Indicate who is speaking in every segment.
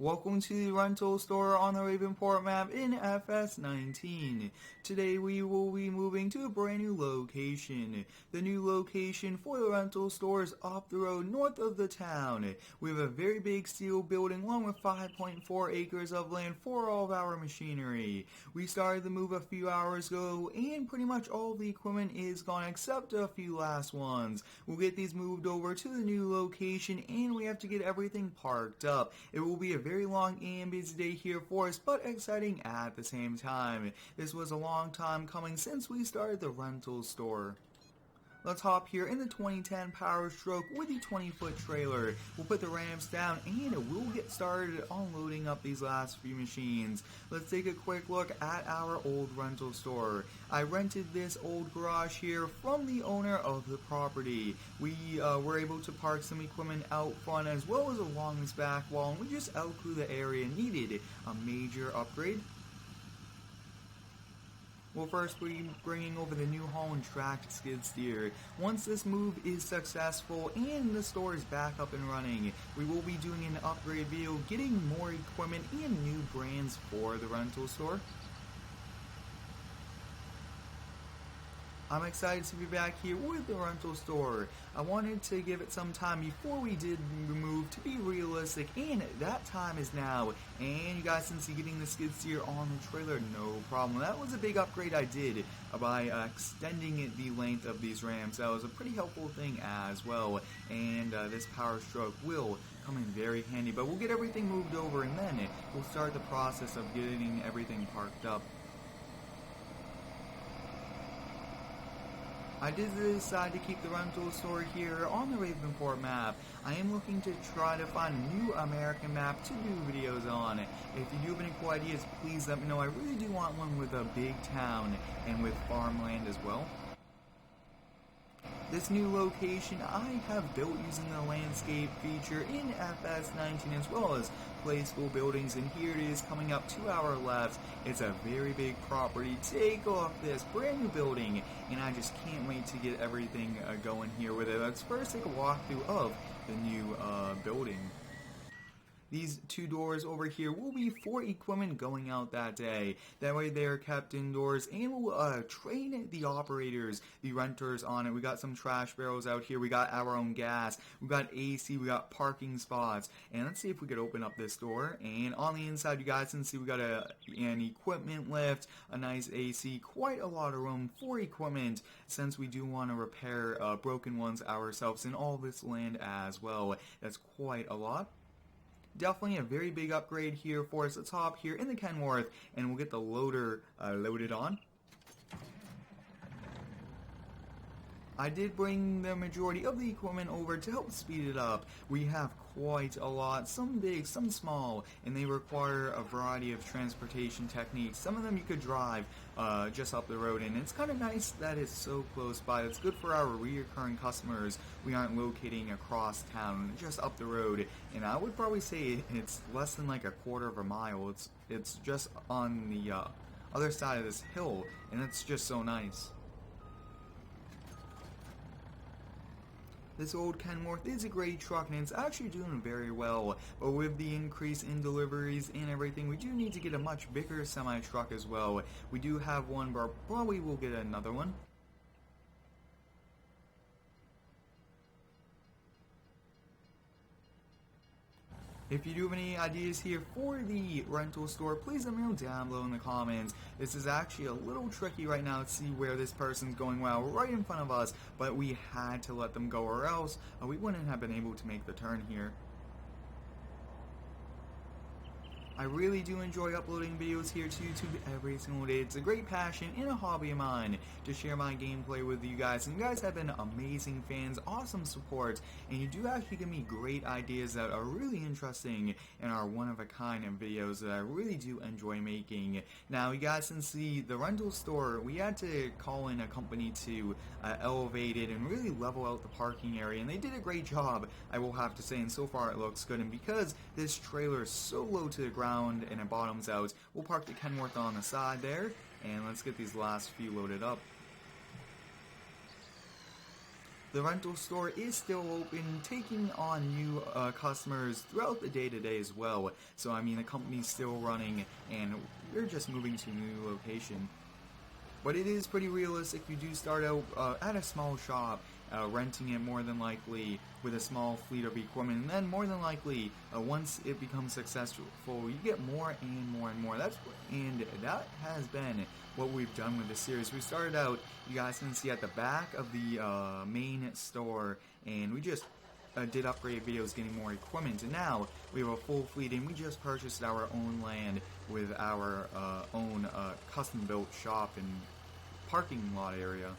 Speaker 1: Welcome to the rental store on the Ravenport Map in FS19. Today we will be moving to a brand new location. The new location for the rental store is up the road north of the town. We have a very big steel building along with 5.4 acres of land for all of our machinery. We started the move a few hours ago and pretty much all of the equipment is gone except a few last ones. We'll get these moved over to the new location and we have to get everything parked up. It will be a very long and busy day here for us, but exciting at the same time. This was a long time coming since we started the rental store. Let's hop here in the 2010 Power Stroke with the 20-foot trailer. We'll put the ramps down and we'll get started on loading up these last few machines. Let's take a quick look at our old rental store. I rented this old garage here from the owner of the property. We were able to park some equipment out front as well as along this back wall, and we just outgrew the area and needed a major upgrade. We'll first be bringing over the new Holland tracked skid steer. Once this move is successful and the store is back up and running, we will be doing an upgrade video, getting more equipment and new brands for the rental store. I'm excited to be back here with the rental store. I wanted to give it some time before we did the move to be realistic, and that time is now. And you guys can see getting the skid steer on the trailer, no problem. That was a big upgrade I did by extending the length of these ramps. That was a pretty helpful thing as well, and this Power Stroke will come in very handy. But we'll get everything moved over and then we'll start the process of getting everything parked up. I did decide to keep the rental store here on the Ravenport Map. I am looking to try to find a new American map to do videos on. If you do have any cool ideas, please let me know. I really do want one with a big town and with farmland as well. This new location I have built using the landscape feature in FS19 as well as placeable buildings, and here it is coming up to our left. It's a very big property. Take a look at this brand new building, and I just can't wait to get everything going here with it. Let's first take a walkthrough of the new building. These two doors over here will be for equipment going out that day. That way they are kept indoors, and we'll train the operators, the renters on it. We got some trash barrels out here. We got our own gas. We got AC. We got parking spots. And let's see if we could open up this door. And on the inside, you guys can see we got an equipment lift, a nice AC, quite a lot of room for equipment since we do want to repair broken ones ourselves in all this land as well. That's quite a lot. Definitely a very big upgrade here for us. Let's hop here in the Kenworth and we'll get the loader loaded on. I did bring the majority of the equipment over to help speed it up. We have quite a lot, some big, some small, and they require a variety of transportation techniques. Some of them you could drive just up the road, and it's kind of nice that it's so close by. It's good for our recurring customers. We aren't locating across town, just up the road, and I would probably say it's less than like a quarter of a mile. It's just on the other side of this hill, and it's just so nice. This old Kenworth is a great truck and it's actually doing very well, but with the increase in deliveries and everything, we do need to get a much bigger semi-truck as well. We do have one, but probably we'll get another one. If you do have any ideas here for the rental store, please let me know down below in the comments. This is actually a little tricky right now to see where this person's going well right in front of us, but we had to let them go or else we wouldn't have been able to make the turn here. I really do enjoy uploading videos here to YouTube every single day. It's a great passion and a hobby of mine to share my gameplay with you guys. And you guys have been amazing fans, awesome support, and you do actually give me great ideas that are really interesting and are one-of-a-kind videos that I really do enjoy making. Now, you guys can see the rental store, we had to call in a company to elevate it and really level out the parking area, and they did a great job, I will have to say, and so far it looks good. And because this trailer is so low to the ground and it bottoms out, we'll park the Kenworth on the side there, and let's get these last few loaded up. the rental store is still open, taking on new customers throughout the day-to-day as well. So I mean, the company's still running, and we're just moving to a new location. But it is pretty realistic. You do start out at a small shop, renting it more than likely with a small fleet of equipment, and then more than likely, once it becomes successful, you get more and more and more. And that has been what we've done with this series. We started out, you guys can see at the back of the main store, and we just did upgrade videos getting more equipment, and now we have a full fleet, and we just purchased our own land with our own custom built shop and parking lot area.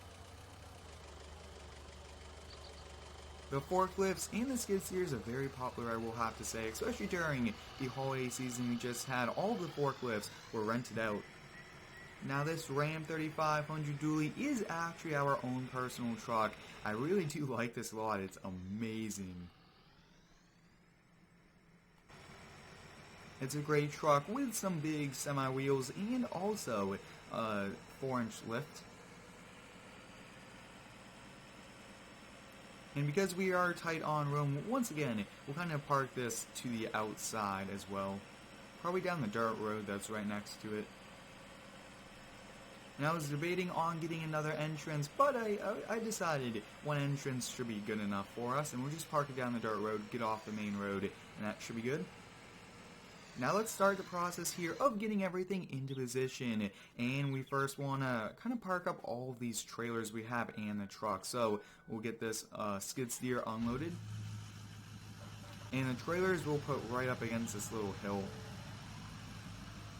Speaker 1: The forklifts and the skid steers are very popular, I will have to say, especially during the holiday season. We just had all the forklifts were rented out. Now this Ram 3500 dually is actually our own personal truck. I really do like this a lot. It's amazing. It's a great truck with some big semi wheels and also a 4-inch lift. And because we are tight on room, once again, we'll kind of park this to the outside as well. Probably down the dirt road that's right next to it. And I was debating on getting another entrance, but I decided one entrance should be good enough for us, and we'll just park it down the dirt road, get off the main road, and that should be good. Now let's start the process here of getting everything into position, and we first want to kind of park up all of these trailers we have and the truck. So we'll get this skid steer unloaded, and the trailers we'll put right up against this little hill.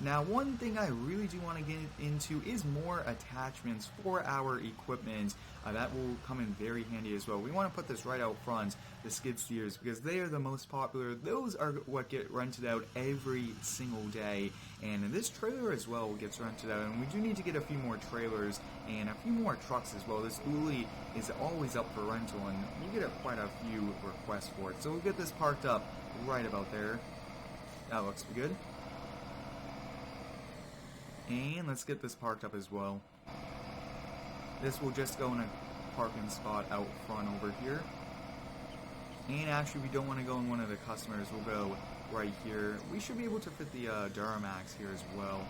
Speaker 1: Now one thing I really do want to get into is more attachments for our equipment. That will come in very handy as well. We want to put this right out front, the skid steers, because they are the most popular. Those are what get rented out every single day, and this trailer as well gets rented out, and we do need to get a few more trailers and a few more trucks as well. This dually is always up for rental, and we get quite a few requests for it. So we'll get this parked up right about there. That looks good. And let's get this parked up as well. This will just go in a parking spot out front over here. And actually, we don't want to go in one of the customers. We'll go right here. We should be able to fit the Duramax here as well.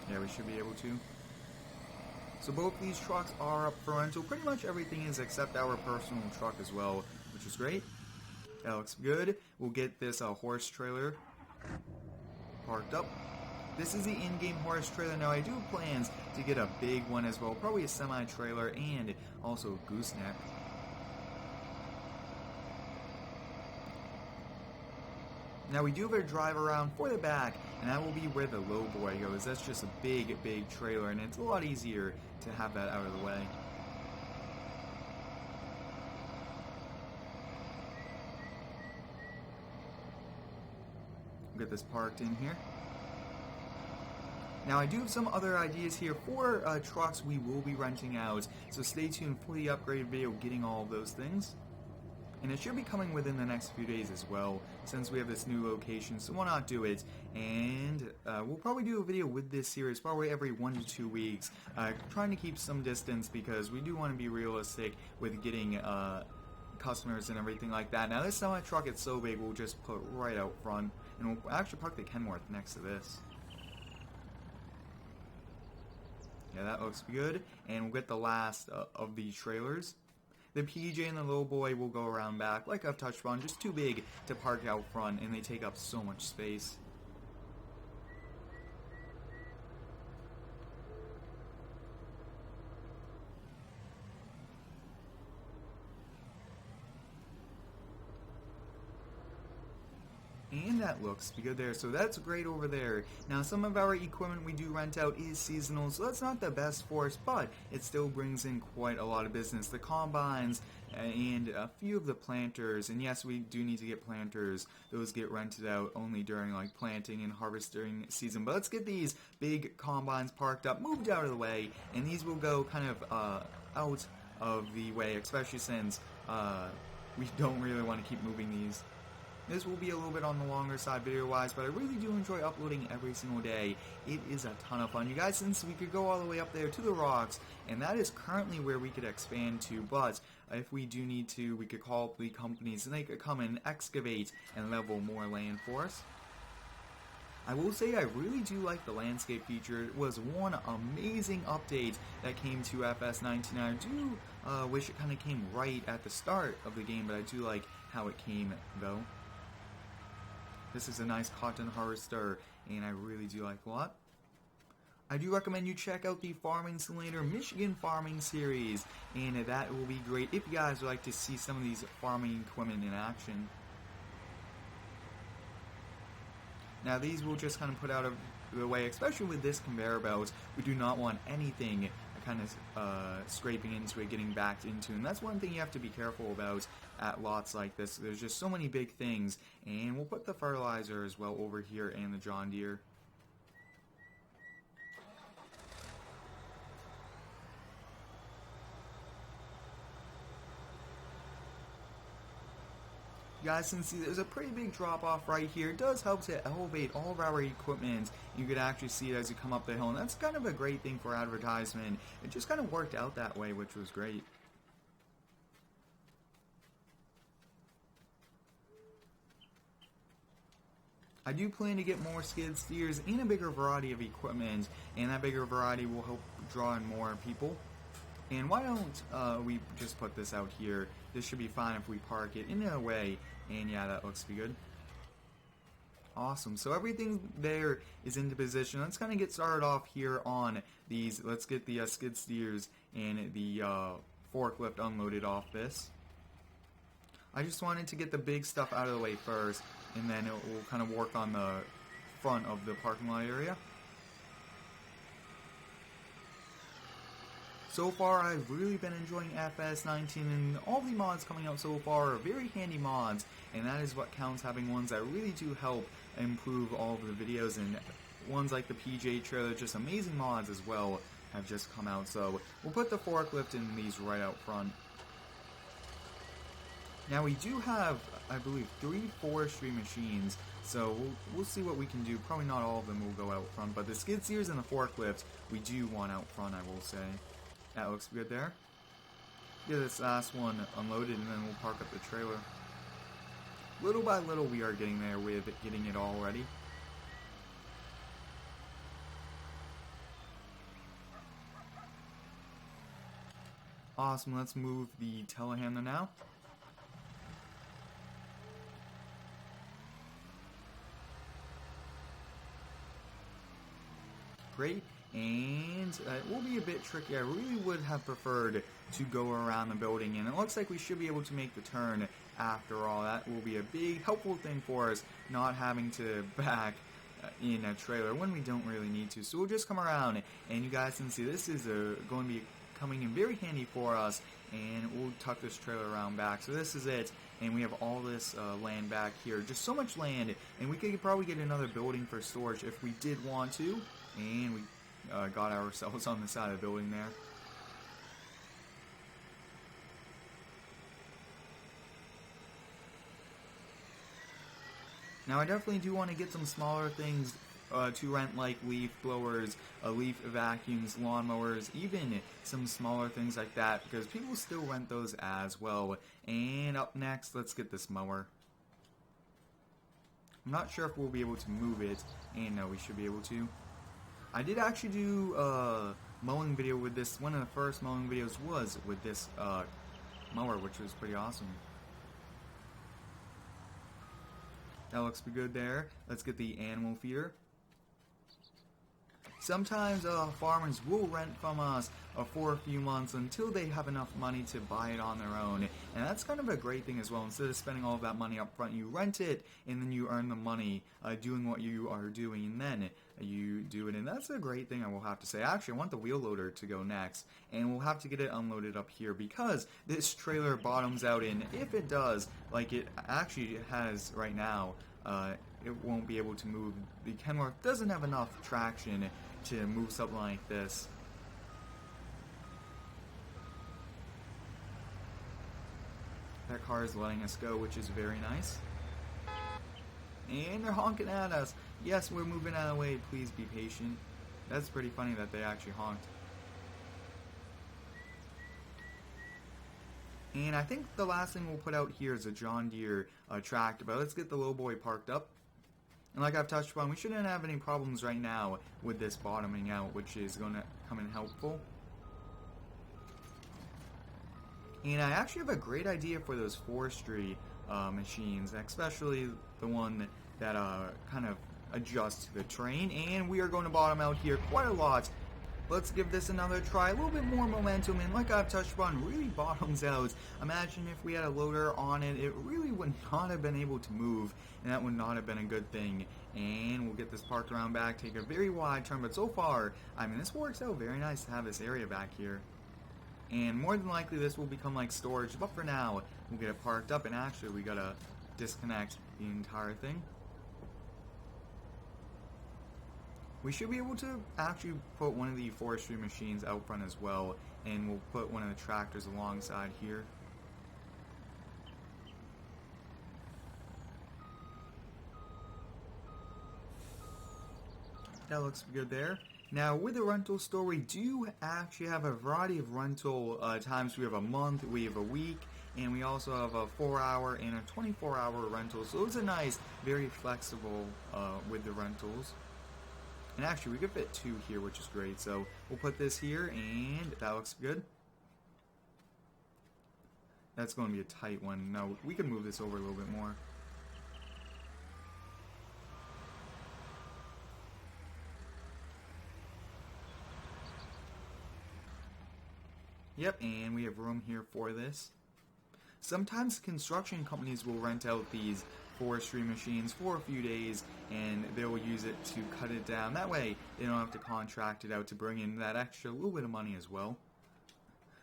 Speaker 1: Yeah, we should be able to. So both these trucks are up for rental. Pretty much everything is except our personal truck as well, which is great. That looks good. We'll get this horse trailer parked up. This is the in-game horse trailer. Now I do have plans to get a big one as well, probably a semi-trailer and also a gooseneck. Now we do have a drive around for the back, and that will be where the low boy goes. That's just a big trailer, and it's a lot easier to have that out of the way. We'll get this parked in here. Now I do have some other ideas here for trucks we will be renting out, so stay tuned for the upgrade video getting all of those things. And it should be coming within the next few days as well, since we have this new location, so why not do it? And we'll probably do a video with this series probably every 1 to 2 weeks, trying to keep some distance because we do want to be realistic with getting customers and everything like that. Now this semi-truck, it's so big, we'll just put right out front, and we'll actually park the Kenworth next to this. Yeah, that looks good, and we'll get the last of these trailers. The PJ and the little boy will go around back, like I've touched on, just too big to park out front, and they take up so much space. And that looks good there, so that's great over there. Now some of our equipment we do rent out is seasonal, so that's not the best for us, but it still brings in quite a lot of business. The combines and a few of the planters, and yes, we do need to get planters. Those get rented out only during like planting and harvesting season. But let's get these big combines parked up, moved out of the way, and these will go kind of out of the way, especially since we don't really want to keep moving these. This will be a little bit on the longer side video-wise, but I really do enjoy uploading every single day. It is a ton of fun. You guys, since we could go all the way up there to the rocks, and that is currently where we could expand to, but if we do need to, we could call up the companies, and they could come and excavate and level more land for us. I will say I really do like the landscape feature. It was one amazing update that came to FS19. I do wish it kind of came right at the start of the game, but I do like how it came, though. This is a nice cotton harvester, and I really do like it a lot. I do recommend you check out the Farming Simulator Michigan Farming Series, and that will be great if you guys would like to see some of these farming equipment in action. Now these will just kind of put out of the way, especially with this conveyor belt. We do not want anything kind of scraping into it, getting backed into, and that's one thing you have to be careful about at lots like this. There's just so many big things, and we'll put the fertilizer as well over here and the John Deere. Guys, since there's a pretty big drop off right here, it does help to elevate all of our equipment. You could actually see it as you come up the hill, and that's kind of a great thing for advertisement. It just kind of worked out that way, which was great. I do plan to get more skid steers and a bigger variety of equipment, and that bigger variety will help draw in more people. And why don't we just put this out here? This should be fine if we park it in a way, and yeah, that looks to be good. Awesome, so everything there is into position. Let's kind of get started off here on these. Let's get the skid steers and the forklift unloaded off this. I just wanted to get the big stuff out of the way first, and then it will kind of work on the front of the parking lot area. So far, I've really been enjoying FS19, and all the mods coming out so far are very handy mods, and that is what counts, having ones that really do help improve all of the videos, and ones like the PJ trailer, just amazing mods as well, have just come out. So we'll put the forklift in these right out front. Now we do have, I believe, 3 forestry machines, so we'll see what we can do. Probably not all of them will go out front, but the skid steers and the forklift we do want out front, I will say. That looks good there. Get this last one unloaded, and then we'll park up the trailer. Little by little we are getting there with getting it all ready. Awesome, let's move the telehandler now. Great. And it will be a bit tricky. I really would have preferred to go around the building, and it looks like we should be able to make the turn after all. That will be a big helpful thing for us, not having to back in a trailer when we don't really need to. So we'll just come around, and you guys can see this is going to be coming in very handy for us, and we'll tuck this trailer around back. So this is it, and we have all this land back here. Just so much land, and we could probably get another building for storage if we did want to, and we got ourselves on the side of the building there. Now I definitely do want to get some smaller things to rent, like leaf blowers, leaf vacuums, lawnmowers, even some smaller things like that, because people still rent those as well. And up next, let's get this mower. I'm not sure if we'll be able to move it, and no, we should be able to. I did actually do a mowing video with this. One of the first mowing videos was with this mower, which was pretty awesome. That looks pretty good there. Let's get the animal feeder. Sometimes farmers will rent from us for a few months until they have enough money to buy it on their own, and that's kind of a great thing as well. Instead of spending all of that money up front, you rent it and then you earn the money doing what you are doing, and then you do it, and that's a great thing, I will have to say. Actually, I want the wheel loader to go next, and we'll have to get it unloaded up here because this trailer bottoms out in. If it does, like it actually has right now, it won't be able to move. The Kenworth doesn't have enough traction to move something like this. That car is letting us go, which is very nice. And they're honking at us. Yes, we're moving out of the way. Please be patient. That's pretty funny that they actually honked. And I think the last thing we'll put out here is a John Deere tractor. But let's get the little boy parked up. And like I've touched on, we shouldn't have any problems right now with this bottoming out, which is going to come in helpful. And I actually have a great idea for those forestry machines, especially the one that kind of adjusts to the terrain. And we are going to bottom out here quite a lot. Let's give this another try, a little bit more momentum, and like I've touched on, really bottoms out. Imagine if we had a loader on it, it really would not have been able to move, and that would not have been a good thing. And we'll get this parked around back, take a very wide turn, but so far, I mean, this works out very nice to have this area back here. And more than likely, this will become like storage, but for now, we'll get it parked up, and actually, we gotta disconnect the entire thing. We should be able to actually put one of the forestry machines out front as well, and we'll put one of the tractors alongside here. That looks good there. Now, with the rental store, we do actually have a variety of rental times. We have a month, we have a week, and we also have a 4-hour and a 24-hour rental. So it's a nice, very flexible with the rentals. And actually, we could fit 2 here, which is great. So we'll put this here, and that looks good. That's going to be a tight one. Now, we can move this over a little bit more. Yep, and we have room here for this. Sometimes construction companies will rent out these forestry machines for a few days, and they will use it to cut it down. That way, they don't have to contract it out to bring in that extra little bit of money as well.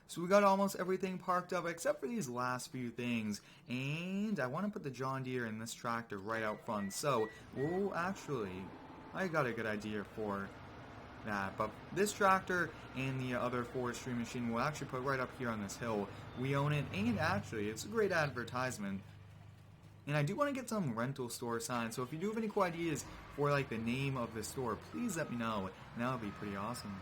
Speaker 1: So we got almost everything parked up except for these last few things, and I want to put the John Deere in this tractor right out front. So we'll actually, I got a good idea for that, but this tractor and the other forestry machine we'll actually put right up here on this hill. We own it, and actually it's a great advertisement. And I do want to get some rental store signs, so if you do have any cool ideas for like the name of the store, please let me know, and that would be pretty awesome.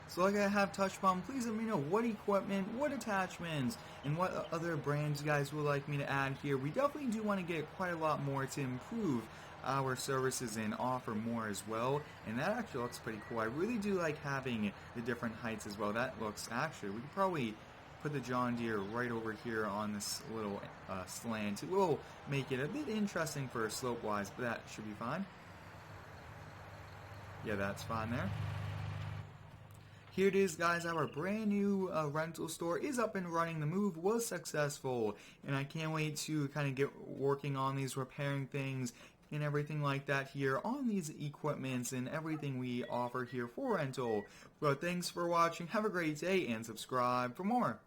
Speaker 1: So like I have touched upon, please let me know what equipment, what attachments, and what other brands you guys would like me to add here. We definitely do want to get quite a lot more to improve our services and offer more as well. And that actually looks pretty cool. I really do like having the different heights as well. That looks actually, we could probably put the John Deere right over here on this little slant. It will make it a bit interesting for slope-wise, but that should be fine. Yeah, that's fine there. Here it is, guys. Our brand new rental store is up and running. The move was successful, and I can't wait to kind of get working on these repairing things and everything like that here on these equipments and everything we offer here for rental. But thanks for watching. Have a great day and subscribe for more.